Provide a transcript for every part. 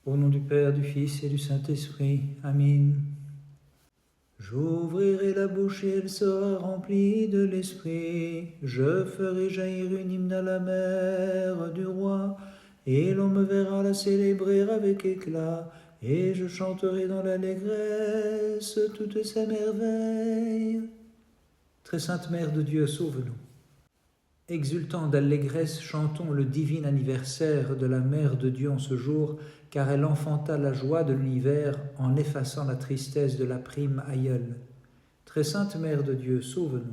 Au nom du Père, du Fils et du Saint-Esprit. Amen. J'ouvrirai la bouche et elle sera remplie de l'Esprit. Je ferai jaillir une hymne à la mer du roi, et l'on me verra la célébrer avec éclat, et je chanterai dans l'allégresse toutes ses merveilles. Très sainte Mère de Dieu, sauve-nous. Exultant d'allégresse, chantons le divin anniversaire de la Mère de Dieu en ce jour, car elle enfanta la joie de l'univers en effaçant la tristesse de la prime aïeule. Très sainte Mère de Dieu, sauve-nous.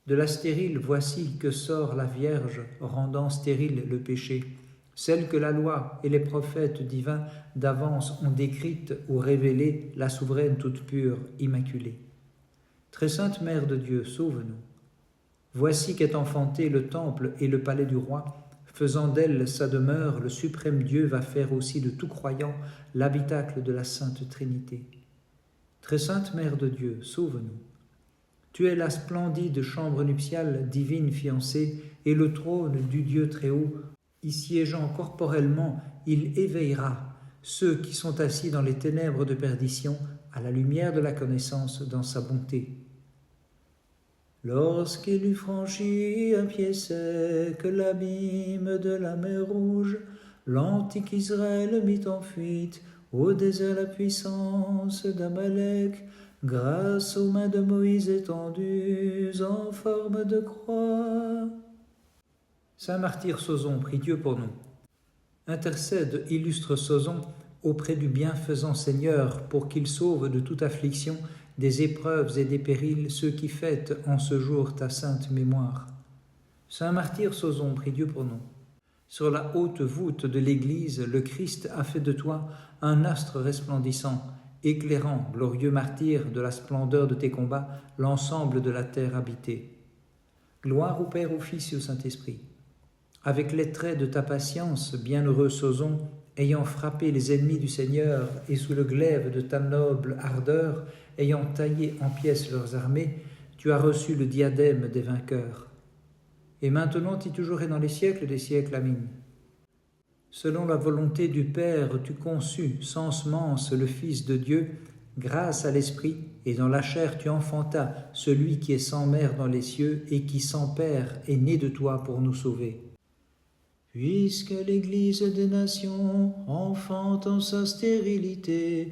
De la stérile, voici que sort la Vierge, rendant stérile le péché, celle que la loi et les prophètes divins d'avance ont décrite ou révélée, la souveraine toute pure, immaculée. Très sainte Mère de Dieu, sauve-nous. Voici qu'est enfanté le temple et le palais du roi, faisant d'elle sa demeure, le suprême Dieu va faire aussi de tout croyant l'habitacle de la Sainte Trinité. Très sainte Mère de Dieu, sauve-nous. Tu es la splendide chambre nuptiale, divine fiancée, et le trône du Dieu très haut. Y siégeant corporellement, il éveillera ceux qui sont assis dans les ténèbres de perdition à la lumière de la connaissance dans sa bonté. Lorsqu'il eut franchi à pied sec l'abîme de la mer Rouge, l'antique Israël mit en fuite au désert la puissance d'Amalek, grâce aux mains de Moïse étendues en forme de croix. Saint Martyr Sozon, prie Dieu pour nous. Intercède, illustre Sozon, auprès du bienfaisant Seigneur, pour qu'il sauve de toute affliction, des épreuves et des périls, ceux qui fêtent en ce jour ta sainte mémoire. Saint Martyr Sozon, prie Dieu pour nous. Sur la haute voûte de l'Église, le Christ a fait de toi un astre resplendissant, éclairant, glorieux martyr, de la splendeur de tes combats, l'ensemble de la terre habitée. Gloire au Père, au Fils et au Saint-Esprit. Avec les traits de ta patience, bienheureux Sozon, ayant frappé les ennemis du Seigneur et sous le glaive de ta noble ardeur, ayant taillé en pièces leurs armées, tu as reçu le diadème des vainqueurs. Et maintenant et toujours et dans les siècles des siècles. Amen. Selon la volonté du Père, tu conçus sans semence le Fils de Dieu, grâce à l'Esprit, et dans la chair tu enfantas celui qui est sans mère dans les cieux et qui sans père est né de toi pour nous sauver. Puisque l'Église des nations enfante en sa stérilité,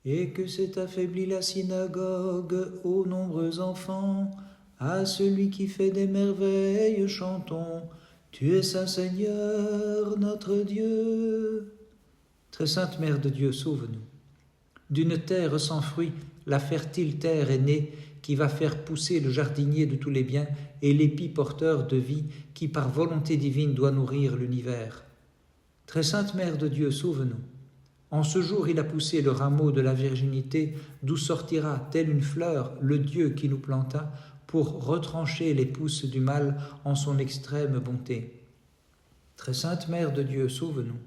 et que s'est affaiblie la synagogue aux nombreux enfants, à celui qui fait des merveilles chantons, tu es Saint Seigneur, notre Dieu. Très sainte Mère de Dieu, sauve-nous. D'une terre sans fruit, la fertile terre est née, qui va faire pousser le jardinier de tous les biens et l'épi porteur de vie qui par volonté divine doit nourrir l'univers. Très sainte Mère de Dieu, sauve-nous. En ce jour il a poussé le rameau de la virginité, d'où sortira, telle une fleur, le Dieu qui nous planta, pour retrancher les pousses du mal en son extrême bonté. Très sainte Mère de Dieu, sauve-nous.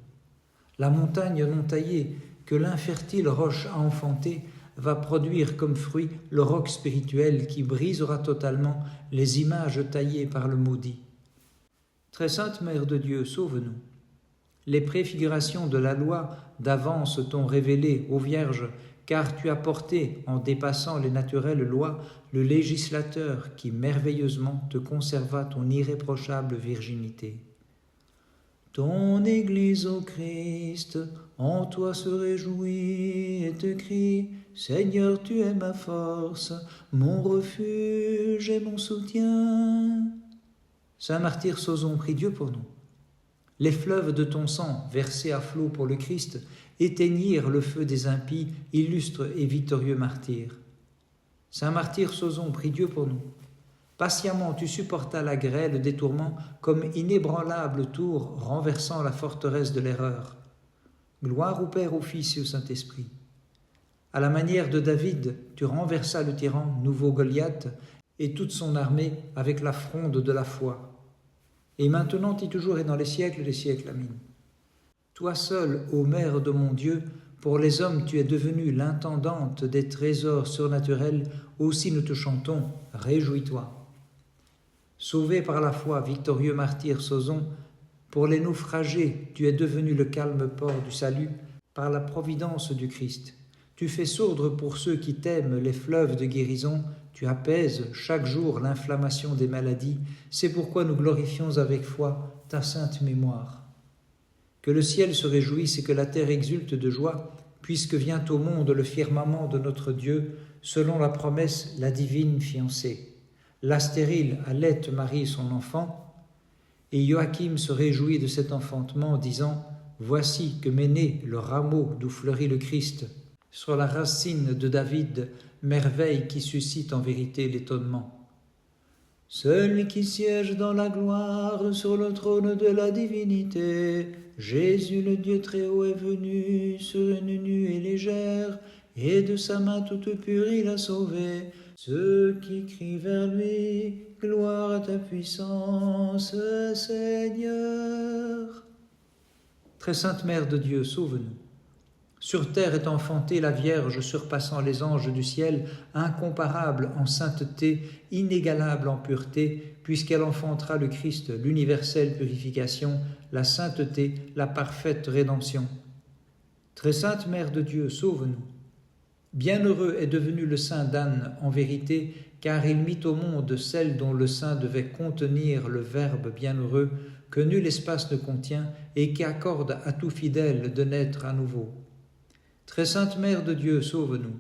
La montagne non taillée, que l'infertile roche a enfantée, va produire comme fruit le roc spirituel qui brisera totalement les images taillées par le maudit. Très sainte Mère de Dieu, sauve-nous. Les préfigurations de la loi d'avance t'ont révélé, ô Vierge, car tu as porté, en dépassant les naturelles lois, le législateur qui merveilleusement te conserva ton irréprochable virginité. Ton Église, ô Christ, en toi se réjouit et te crie, Seigneur, tu es ma force, mon refuge et mon soutien. Saint Martyr Sozon, prie Dieu pour nous. Les fleuves de ton sang, versés à flots pour le Christ, éteignirent le feu des impies, illustres et victorieux martyrs. Saint Martyr Sozon, prie Dieu pour nous. Patiemment tu supportas la grêle des tourments comme inébranlable tour renversant la forteresse de l'erreur. Gloire au Père, au Fils et au Saint-Esprit. À la manière de David, tu renversas le tyran, nouveau Goliath, et toute son armée avec la fronde de la foi. Et maintenant et toujours et dans les siècles des siècles. Amen. Toi seul, ô Mère de mon Dieu, pour les hommes tu es devenue l'intendante des trésors surnaturels, aussi nous te chantons, réjouis-toi. Sauvé par la foi, victorieux martyr Sozon, pour les naufragés tu es devenu le calme port du salut, par la providence du Christ. Tu fais sourdre pour ceux qui t'aiment les fleuves de guérison, tu apaises chaque jour l'inflammation des maladies, c'est pourquoi nous glorifions avec foi ta sainte mémoire. Que le ciel se réjouisse et que la terre exulte de joie, puisque vient au monde le firmament de notre Dieu, selon la promesse, la divine fiancée. La stérile allait Marie son enfant, et Joachim se réjouit de cet enfantement, disant « Voici que m'est né le rameau d'où fleurit le Christ, sur la racine de David, merveille qui suscite en vérité l'étonnement. Celui qui siège dans la gloire sur le trône de la divinité, Jésus le Dieu très haut est venu sur une nuée légère, et de sa main toute pure il a sauvé ceux qui crient vers lui, gloire à ta puissance, Seigneur. Très sainte Mère de Dieu, sauve-nous. Sur terre est enfantée la Vierge surpassant les anges du ciel, incomparable en sainteté, inégalable en pureté, puisqu'elle enfantera le Christ, l'universelle purification, la sainteté, la parfaite rédemption. Très sainte Mère de Dieu, sauve-nous. Bienheureux est devenu le sein d'Anne en vérité, car il mit au monde celle dont le sein devait contenir le Verbe bienheureux, que nul espace ne contient, et qui accorde à tout fidèle de naître à nouveau. Très sainte Mère de Dieu, sauve-nous.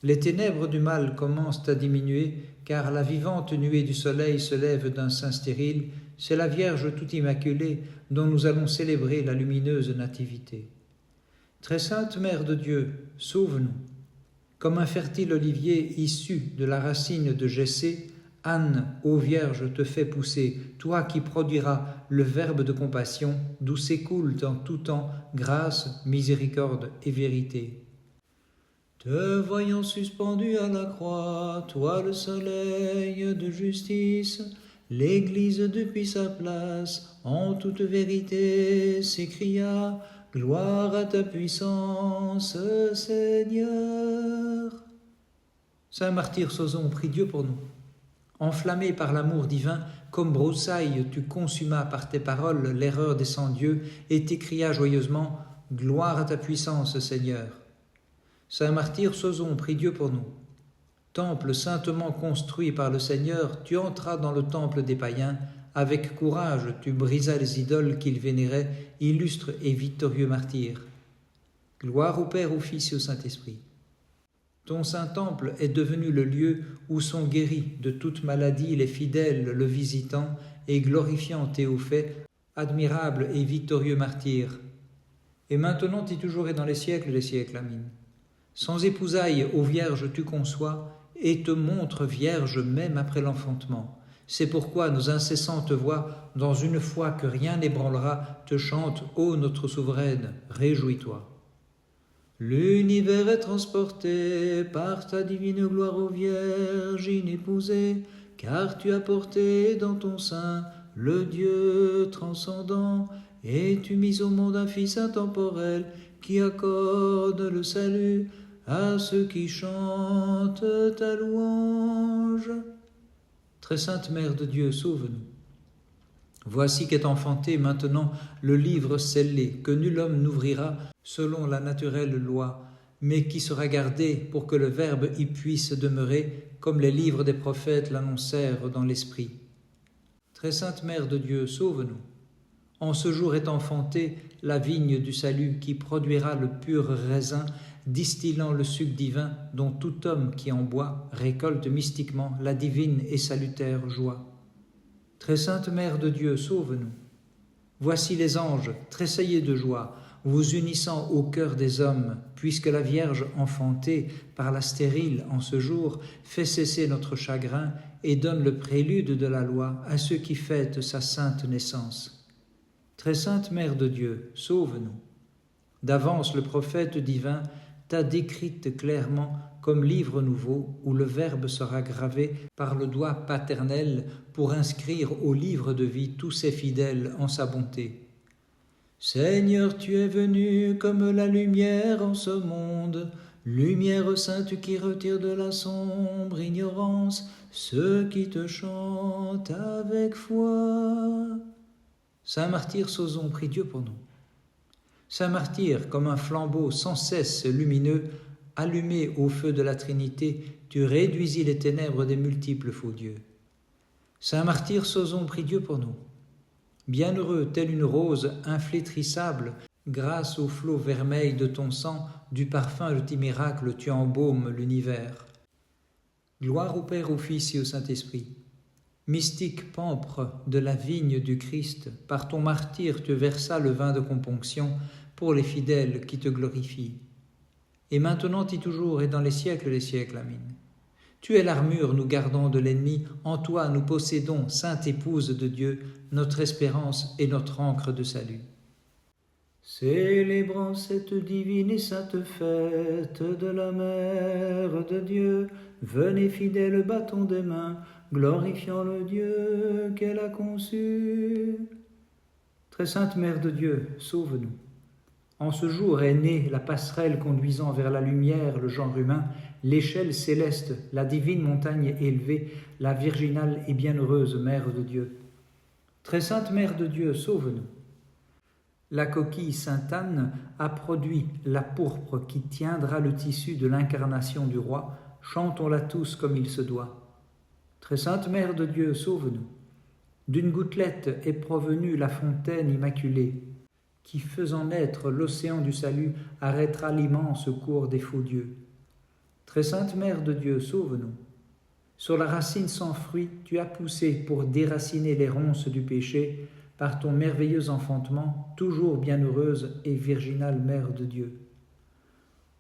Les ténèbres du mal commencent à diminuer, car la vivante nuée du soleil se lève d'un sein stérile, c'est la Vierge toute immaculée dont nous allons célébrer la lumineuse nativité. Très sainte Mère de Dieu, sauve-nous. Comme un fertile olivier issu de la racine de Jessé, Anne, ô Vierge, te fait pousser, toi qui produiras le Verbe de compassion, d'où s'écoulent en tout temps grâce, miséricorde et vérité. Te voyant suspendu à la croix, toi le soleil de justice, l'Église depuis sa place, en toute vérité, s'écria « Gloire à ta puissance, Seigneur !» Saint martyr Soson, prie Dieu pour nous. Enflammé par l'amour divin, comme broussaille, tu consumas par tes paroles l'erreur des sans-dieux et t'écria joyeusement « Gloire à ta puissance, Seigneur !» Saint martyr Soson, prie Dieu pour nous. Temple saintement construit par le Seigneur, tu entras dans le temple des païens. Avec courage, tu brisas les idoles qu'ils vénéraient, illustre et victorieux martyr. Gloire au Père, au Fils et au Saint-Esprit. Ton saint temple est devenu le lieu où sont guéris de toute maladie les fidèles le visitant et glorifiant Théophée, admirable et victorieux martyr. Et maintenant et toujours et dans les siècles des siècles. Amen. Sans épousailles, ô Vierge, tu conçois et te montres vierge même après l'enfantement. C'est pourquoi nos incessantes voix, dans une foi que rien n'ébranlera, te chantent, ô notre souveraine, réjouis-toi. L'univers est transporté par ta divine gloire, ô Vierge inépousée, car tu as porté dans ton sein le Dieu transcendant, et tu mis au monde un Fils intemporel qui accorde le salut à ceux qui chantent ta louange. Très sainte Mère de Dieu, sauve-nous. Voici qu'est enfanté maintenant le livre scellé, que nul homme n'ouvrira selon la naturelle loi, mais qui sera gardé pour que le Verbe y puisse demeurer, comme les livres des prophètes l'annoncèrent dans l'Esprit. Très sainte Mère de Dieu, sauve-nous. En ce jour est enfantée la vigne du salut qui produira le pur raisin, distillant le suc divin dont tout homme qui en boit récolte mystiquement la divine et salutaire joie. Très sainte Mère de Dieu, sauve-nous. Voici les anges, tressaillés de joie, vous unissant au cœur des hommes, puisque la Vierge enfantée par la stérile en ce jour fait cesser notre chagrin et donne le prélude de la loi à ceux qui fêtent sa sainte naissance. Très sainte Mère de Dieu, sauve-nous. D'avance le prophète divin t'a décrite clairement comme livre nouveau où le Verbe sera gravé par le doigt paternel pour inscrire au livre de vie tous ses fidèles en sa bonté. Seigneur, tu es venu comme la lumière en ce monde, lumière sainte qui retire de la sombre ignorance ceux qui te chantent avec foi. Saint martyr Soson, prie Dieu pour nous. Saint martyr, comme un flambeau sans cesse lumineux, allumé au feu de la Trinité, tu réduisis les ténèbres des multiples faux dieux. Saint martyr Soson, prie Dieu pour nous. Bienheureux, telle une rose inflétrissable, grâce au flot vermeil de ton sang, du parfum de tes miracles, tu embaumes l'univers. Gloire au Père, au Fils et au Saint-Esprit. Mystique pampre de la vigne du Christ, par ton martyre tu versas le vin de componction pour les fidèles qui te glorifient. Et maintenant et toujours et dans les siècles des siècles. Amen. Tu es l'armure nous gardant de l'ennemi, en toi nous possédons, sainte épouse de Dieu, notre espérance et notre ancre de salut. Célébrant cette divine et sainte fête de la Mère de Dieu, venez fidèles battons des mains, glorifiant le Dieu qu'elle a conçu. Très sainte Mère de Dieu, sauve-nous. En ce jour est née la passerelle conduisant vers la lumière le genre humain, l'échelle céleste, la divine montagne élevée, la virginale et bienheureuse Mère de Dieu. Très sainte Mère de Dieu, sauve-nous. La coquille Sainte-Anne a produit la pourpre qui tiendra le tissu de l'incarnation du roi. Chantons-la tous comme il se doit. Très sainte Mère de Dieu, sauve-nous. D'une gouttelette est provenue la fontaine immaculée, qui, faisant naître l'océan du salut, arrêtera l'immense cours des faux dieux. Très sainte Mère de Dieu, sauve-nous. Sur la racine sans fruit, tu as poussé pour déraciner les ronces du péché, par ton merveilleux enfantement, toujours bienheureuse et virginale Mère de Dieu.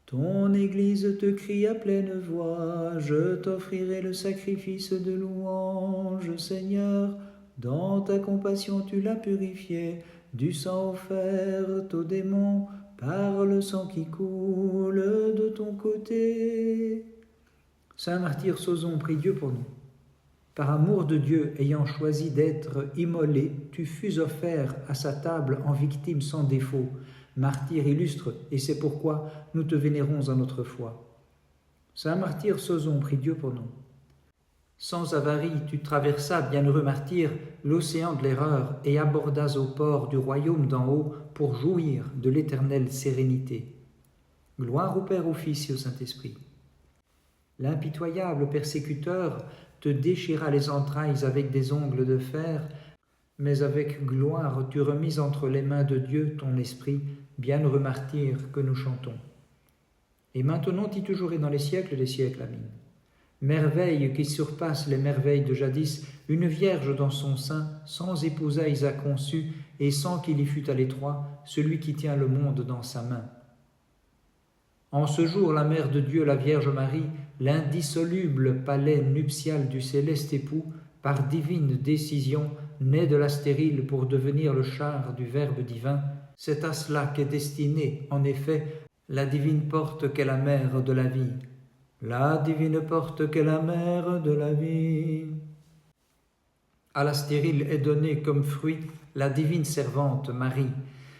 Ton Église te crie à pleine voix, je t'offrirai le sacrifice de louange, Seigneur. Dans ta compassion tu l'as purifié, du sang offert aux démons, par le sang qui coule de ton côté. Saint martyr Soson, prie Dieu pour nous. Par amour de Dieu, ayant choisi d'être immolé, tu fus offert à sa table en victime sans défaut, martyr illustre, et c'est pourquoi nous te vénérons en notre foi. Saint martyr Soson, prie Dieu pour nous. Sans avarie, tu traversas, bienheureux martyr, l'océan de l'erreur et abordas au port du royaume d'en haut pour jouir de l'éternelle sérénité. Gloire au Père, au Fils et au Saint-Esprit. L'impitoyable persécuteur te déchira les entrailles avec des ongles de fer, mais avec gloire tu remis entre les mains de Dieu ton esprit, bienheureux martyr que nous chantons. Et maintenant y toujours et dans les siècles des siècles. Amen. Merveille qui surpasse les merveilles de jadis, une vierge dans son sein, sans épousailles a conçu, et sans qu'il y fût à l'étroit, celui qui tient le monde dans sa main. En ce jour, la Mère de Dieu, la Vierge Marie, l'indissoluble palais nuptial du céleste époux, par divine décision, naît de la stérile pour devenir le char du Verbe divin. C'est à cela qu'est destinée, en effet, la divine porte qu'est la mère de la vie. La divine porte qu'est la mère de la vie. À la stérile est donnée comme fruit la divine servante Marie,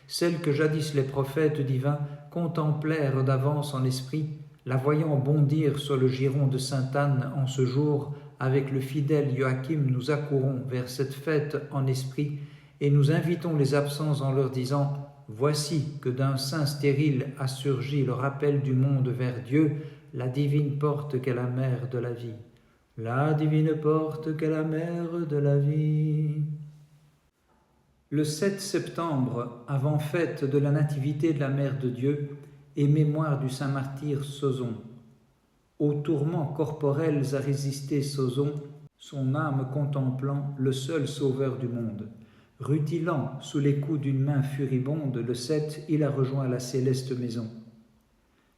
celle que jadis les prophètes divins contemplèrent d'avance en esprit, la voyant bondir sur le giron de Sainte-Anne en ce jour, avec le fidèle Joachim, nous accourons vers cette fête en esprit et nous invitons les absents en leur disant « Voici que d'un sein stérile a surgi le rappel du monde vers Dieu, la divine porte qu'est la mère de la vie. La divine porte qu'est la mère de la vie. » Le 7 septembre, avant fête de la nativité de la Mère de Dieu et mémoire du saint martyr Soson. Aux tourments corporels a résisté Soson, son âme contemplant le seul sauveur du monde. Rutilant sous les coups d'une main furibonde, le 7, il a rejoint la céleste maison.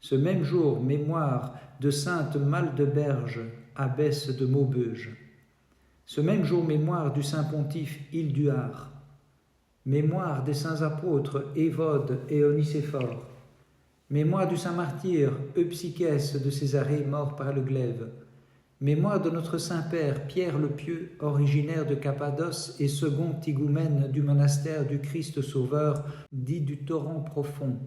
Ce même jour, mémoire de sainte Maldeberge, abbesse de Maubeuge. Ce même jour, mémoire du saint pontife Hilduard. Mémoire des saints apôtres Évode et Onicéphore. Mémoire du saint martyr Eutychès de Césarée, mort par le glaive. Mémoire de notre Saint-Père Pierre le Pieux, originaire de Cappadoce et second higoumène du monastère du Christ Sauveur, dit du torrent profond.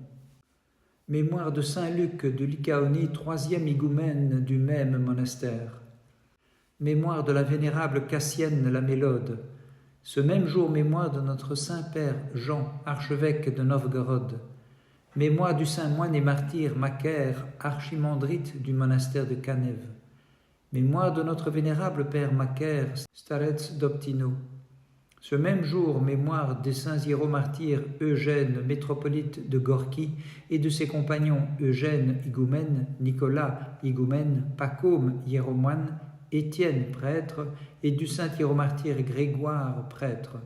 Mémoire de saint Luc de Lycaonie, troisième higoumène du même monastère. Mémoire de la vénérable Cassienne la Mélode. Ce même jour, mémoire de notre Saint-Père Jean, archevêque de Novgorod. Mémoire du saint moine et martyr Macaire, archimandrite du monastère de Canève. Mémoire de notre vénérable père Macaire, starets d'Optino. Ce même jour, mémoire des saints hiéromartyrs Eugène, métropolite de Gorky, et de ses compagnons Eugène, higoumène, Nicolas, higoumène, Pacôme, hiéromoine, Étienne, prêtre, et du saint hiéromartyr Grégoire, prêtre.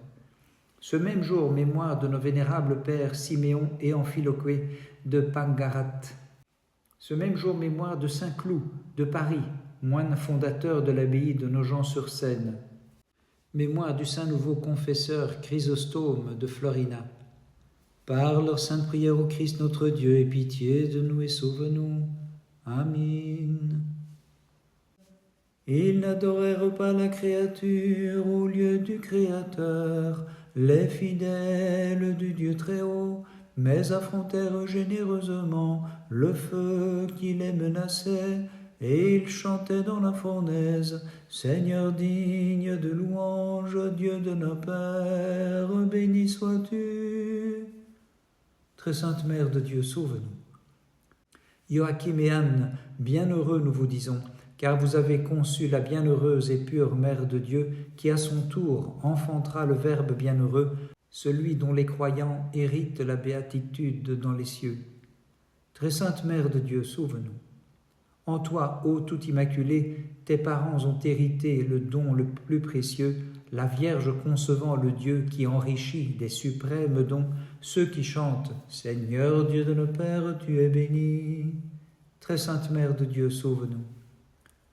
Ce même jour, mémoire de nos vénérables pères Siméon et Amphiloché de Pangarat. Ce même jour, mémoire de saint Cloud de Paris, moine fondateur de l'abbaye de Nogent-sur-Seine. Mémoire du saint nouveau confesseur Chrysostome de Florina. Par leur sainte prière au Christ notre Dieu, aie pitié de nous et sauve-nous. Amen. Ils n'adorèrent pas la créature au lieu du Créateur, les fidèles du Dieu très haut, mais affrontèrent généreusement le feu qui les menaçait, et ils chantaient dans la fournaise, Seigneur digne de louange, Dieu de nos pères, béni sois-tu. Très sainte Mère de Dieu, sauve-nous. Joachim et Anne, bienheureux nous vous disons, car vous avez conçu la bienheureuse et pure Mère de Dieu, qui à son tour enfantera le Verbe bienheureux, celui dont les croyants héritent la béatitude dans les cieux. Très sainte Mère de Dieu, sauve-nous. En toi, ô tout immaculé, tes parents ont hérité le don le plus précieux, la Vierge concevant le Dieu qui enrichit des suprêmes dons ceux qui chantent « Seigneur Dieu de nos pères, tu es béni ». Très sainte Mère de Dieu, sauve-nous.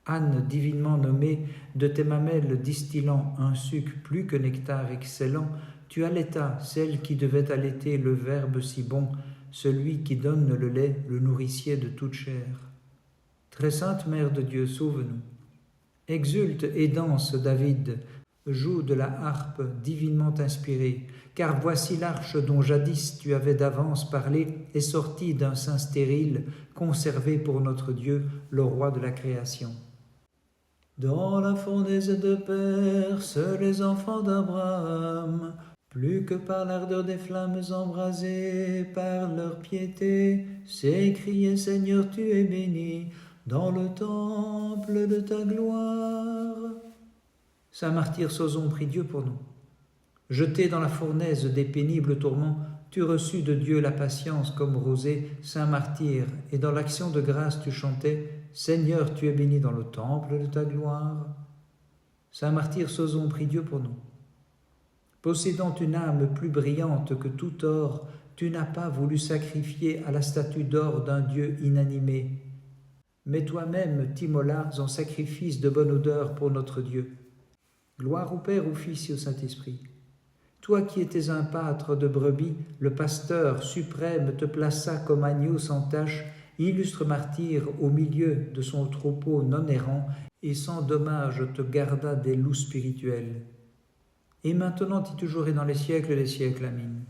Anne, divinement nommée, de tes mamelles distillant un suc plus que nectar excellent, tu allaitas celle qui devait allaiter le Verbe si bon, celui qui donne le lait, le nourricier de toute chair. Très sainte Mère de Dieu, sauve-nous. Exulte et danse, David, joue de la harpe divinement inspirée, car voici l'arche dont jadis tu avais d'avance parlé est sortie d'un sein stérile, conservé pour notre Dieu, le roi de la création. Dans la fournaise de Perse, les enfants d'Abraham, plus que par l'ardeur des flammes embrasées par leur piété, s'écriaient « Seigneur, tu es béni dans le temple de ta gloire ». Saint martyr Sozon, prie Dieu pour nous. Jeté dans la fournaise des pénibles tourments, tu reçus de Dieu la patience comme rosée, Saint martyr, et dans l'action de grâce tu chantais « Seigneur, tu es béni dans le temple de ta gloire ». Saint martyr Sozon, prie Dieu pour nous. Possédant une âme plus brillante que tout or, tu n'as pas voulu sacrifier à la statue d'or d'un Dieu inanimé. Mais toi-même t'immolas en sacrifice de bonne odeur pour notre Dieu. Gloire au Père, au Fils et au Saint-Esprit. Toi qui étais un pâtre de brebis, le pasteur suprême te plaça comme agneau sans tache, illustre martyr au milieu de son troupeau non errant, et sans dommage te garda des loups spirituels. Et maintenant et toujours et dans les siècles des siècles. Amen.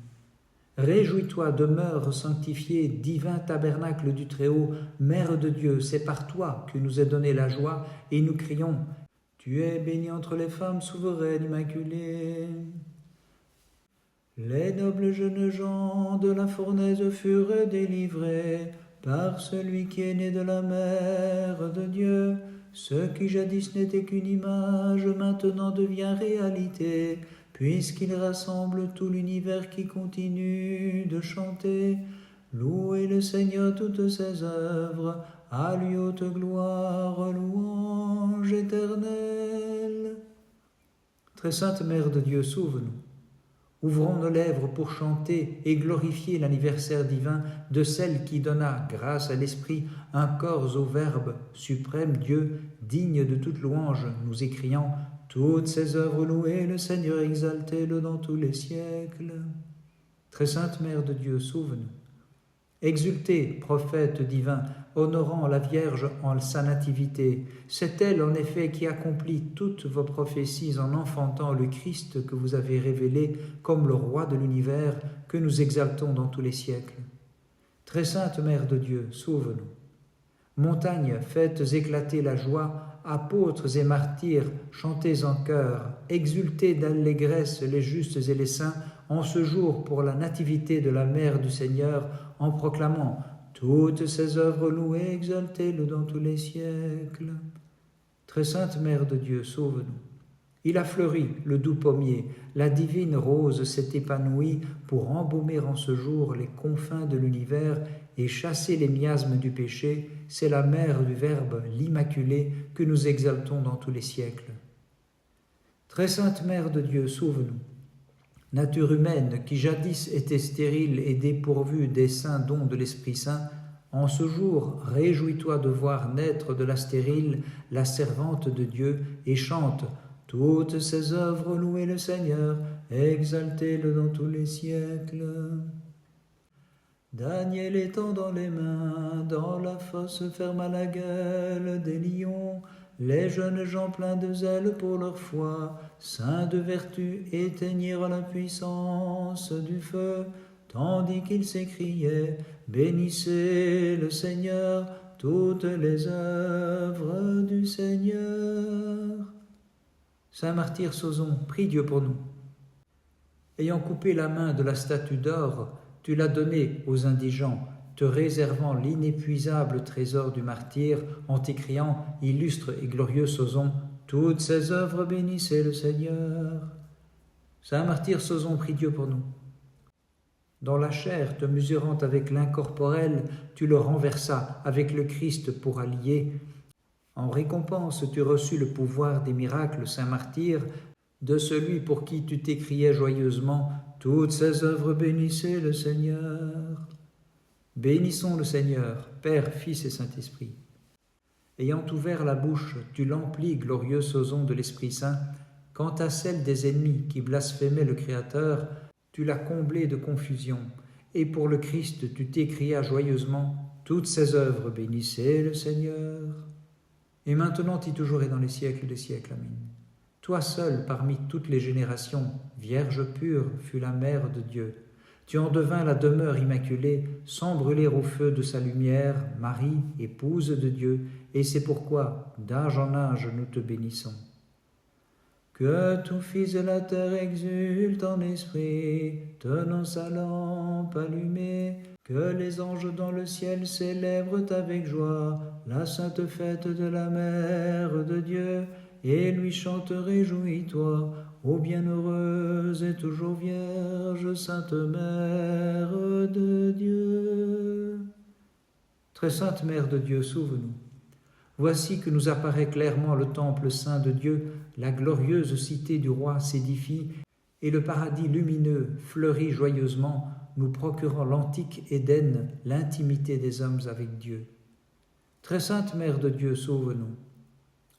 Réjouis-toi, demeure sanctifiée, divin tabernacle du Très-Haut, Mère de Dieu, c'est par toi que nous est donnée la joie, et nous crions « Tu es bénie entre les femmes, souveraine immaculée ». Les nobles jeunes gens de la fournaise furent délivrés par celui qui est né de la Mère de Dieu. Ce qui jadis n'était qu'une image, maintenant devient réalité, puisqu'il rassemble tout l'univers qui continue de chanter. Louez le Seigneur toutes ses œuvres, à lui haute gloire, louange éternelle. Très sainte Mère de Dieu, sauve-nous. Ouvrons nos lèvres pour chanter et glorifier l'anniversaire divin de celle qui donna, grâce à l'Esprit, un corps au Verbe, suprême Dieu, digne de toute louange, nous écriant « Toutes ses œuvres louées, le Seigneur exaltez-le dans tous les siècles ». Très sainte Mère de Dieu, sauve-nous. Exultez, prophète divin, honorant la Vierge en sa nativité. C'est elle, en effet, qui accomplit toutes vos prophéties en enfantant le Christ que vous avez révélé comme le roi de l'univers, que nous exaltons dans tous les siècles. Très sainte Mère de Dieu, sauve-nous. Montagnes, faites éclater la joie, apôtres et martyrs, chantez en chœur, exultez d'allégresse les justes et les saints, en ce jour pour la nativité de la Mère du Seigneur, en proclamant toutes ses œuvres louées, exaltez-le dans tous les siècles. Très sainte Mère de Dieu, sauve-nous. Il a fleuri le doux pommier, la divine rose s'est épanouie pour embaumer en ce jour les confins de l'univers et chasser les miasmes du péché. C'est la Mère du Verbe, l'Immaculée, que nous exaltons dans tous les siècles. Très sainte Mère de Dieu, sauve-nous. Nature humaine qui jadis était stérile et dépourvue des saints dons de l'Esprit Saint, en ce jour, réjouis-toi de voir naître de la stérile la servante de Dieu et chante toutes ses œuvres, louez le Seigneur, exaltez-le dans tous les siècles. Daniel étant dans les mains, dans la fosse ferme à la gueule des lions, les jeunes gens pleins de zèle pour leur foi, saints de vertu, éteignirent la puissance du feu, tandis qu'ils s'écriaient, bénissez le Seigneur, toutes les œuvres du Seigneur. Saint martyr Soson, prie Dieu pour nous. Ayant coupé la main de la statue d'or, tu l'as donnée aux indigents, te réservant l'inépuisable trésor du martyr, en t'écriant, illustre et glorieux Soson, toutes ces œuvres bénissez le Seigneur. Saint martyr Soson, prie Dieu pour nous. Dans la chair, te mesurant avec l'incorporel, tu le renversas avec le Christ pour allier. En récompense, tu reçus le pouvoir des miracles, Saint martyr, de celui pour qui tu t'écriais joyeusement « Toutes ces œuvres bénissez le Seigneur ». Bénissons le Seigneur, Père, Fils et Saint-Esprit. Ayant ouvert la bouche, tu l'emplis, glorieux Soson de l'Esprit Saint. Quant à celle des ennemis qui blasphémaient le Créateur, tu l'as comblée de confusion. Et pour le Christ, tu t'écrias joyeusement « Toutes ces œuvres bénissez le Seigneur ». Et maintenant et toujours et dans les siècles des siècles. Amen. Toi seul, parmi toutes les générations, Vierge pure, fut la Mère de Dieu. Tu en devins la demeure immaculée, sans brûler au feu de sa lumière, Marie, épouse de Dieu, et c'est pourquoi, d'âge en âge, nous te bénissons. Que tout fils de la terre exulte en esprit, tenant sa lampe allumée, que les anges dans le ciel célèbrent avec joie la sainte fête de la Mère de Dieu, et lui chantent réjouis-toi, ô bienheureuse et toujours vierge, Sainte Mère de Dieu. Très sainte Mère de Dieu, sauve-nous. Voici que nous apparaît clairement le temple saint de Dieu, la glorieuse cité du roi s'édifie, et le paradis lumineux fleurit joyeusement, nous procurant l'antique Éden, l'intimité des hommes avec Dieu. Très sainte Mère de Dieu, sauve-nous.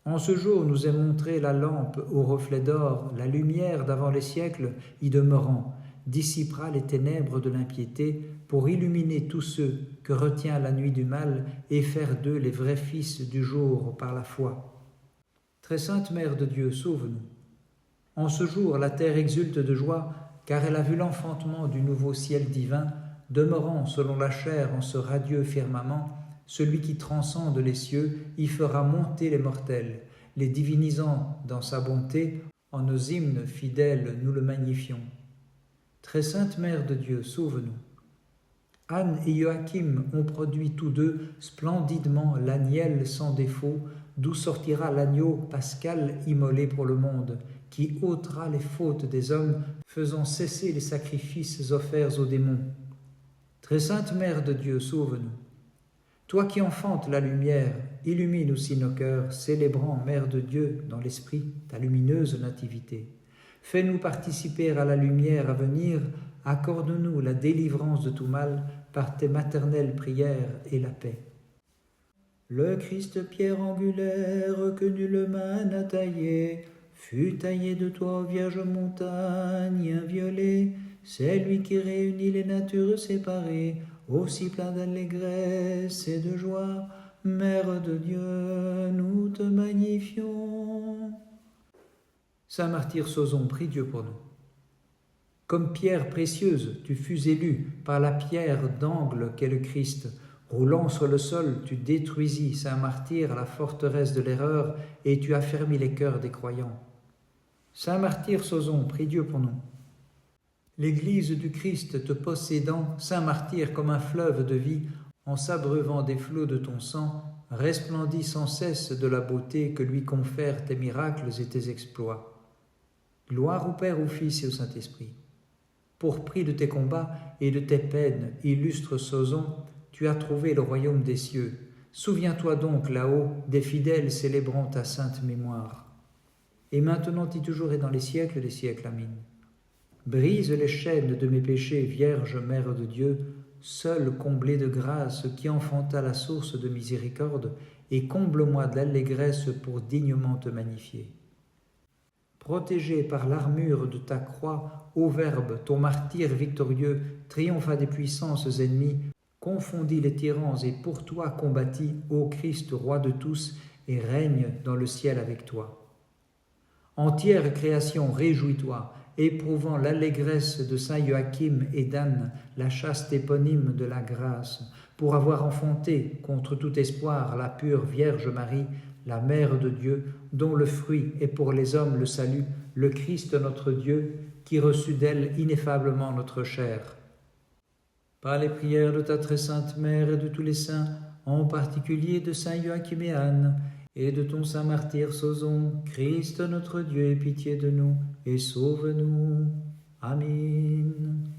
En ce jour nous est montrée la lampe au reflet d'or, la lumière d'avant les siècles y demeurant, dissipera les ténèbres de l'impiété pour illuminer tous ceux que retient la nuit du mal et faire d'eux les vrais fils du jour par la foi. Très sainte Mère de Dieu, sauve-nous. En ce jour, la terre exulte de joie, car elle a vu l'enfantement du nouveau ciel divin, demeurant selon la chair en ce radieux firmament. Celui qui transcende les cieux y fera monter les mortels, les divinisant dans sa bonté, en nos hymnes fidèles nous le magnifions. Très sainte Mère de Dieu, sauve-nous. Anne et Joachim ont produit tous deux splendidement l'agnelle sans défaut, d'où sortira l'agneau pascal immolé pour le monde, qui ôtera les fautes des hommes, faisant cesser les sacrifices offerts aux démons. Très sainte Mère de Dieu, sauve-nous. Toi qui enfantes la lumière, illumine aussi nos cœurs, célébrant, Mère de Dieu, dans l'esprit, ta lumineuse nativité. Fais-nous participer à la lumière à venir, accorde-nous la délivrance de tout mal par tes maternelles prières et la paix. Le Christ pierre angulaire que nulle main n'a taillé, fut taillé de toi, Vierge montagne inviolée, c'est lui qui réunit les natures séparées, aussi plein d'allégresse et de joie, Mère de Dieu, nous te magnifions. Saint martyr Soson, prie Dieu pour nous. Comme pierre précieuse, tu fus élu par la pierre d'angle qu'est le Christ. Roulant sur le sol, tu détruisis, Saint martyr, la forteresse de l'erreur, et tu affermis les cœurs des croyants. Saint martyr Soson, prie Dieu pour nous. L'Église du Christ te possédant, saint martyr comme un fleuve de vie, en s'abreuvant des flots de ton sang, resplendit sans cesse de la beauté que lui confèrent tes miracles et tes exploits. Gloire au Père, au Fils et au Saint-Esprit. Pour prix de tes combats et de tes peines, illustre Soson, tu as trouvé le royaume des cieux. Souviens-toi donc là-haut des fidèles célébrant ta sainte mémoire. Et maintenant et toujours et dans les siècles des siècles. Amen. Brise les chaînes de mes péchés, Vierge Mère de Dieu, seule comblée de grâce, qui enfanta la source de miséricorde, et comble-moi de l'allégresse pour dignement te magnifier. Protégé par l'armure de ta croix, ô Verbe, ton martyr victorieux, triompha des puissances ennemies, confondit les tyrans et pour toi combattit, ô Christ, roi de tous, et règne dans le ciel avec toi. Entière création, réjouis-toi, éprouvant l'allégresse de saint Joachim et d'Anne, la chaste éponyme de la grâce, pour avoir enfanté, contre tout espoir, la pure Vierge Marie, la Mère de Dieu, dont le fruit est pour les hommes le salut, le Christ notre Dieu, qui reçut d'elle ineffablement notre chair. Par les prières de ta très sainte Mère et de tous les saints, en particulier de saint Joachim et Anne, et de ton saint martyr Soson, Christ notre Dieu, aie pitié de nous et sauve-nous. Amen.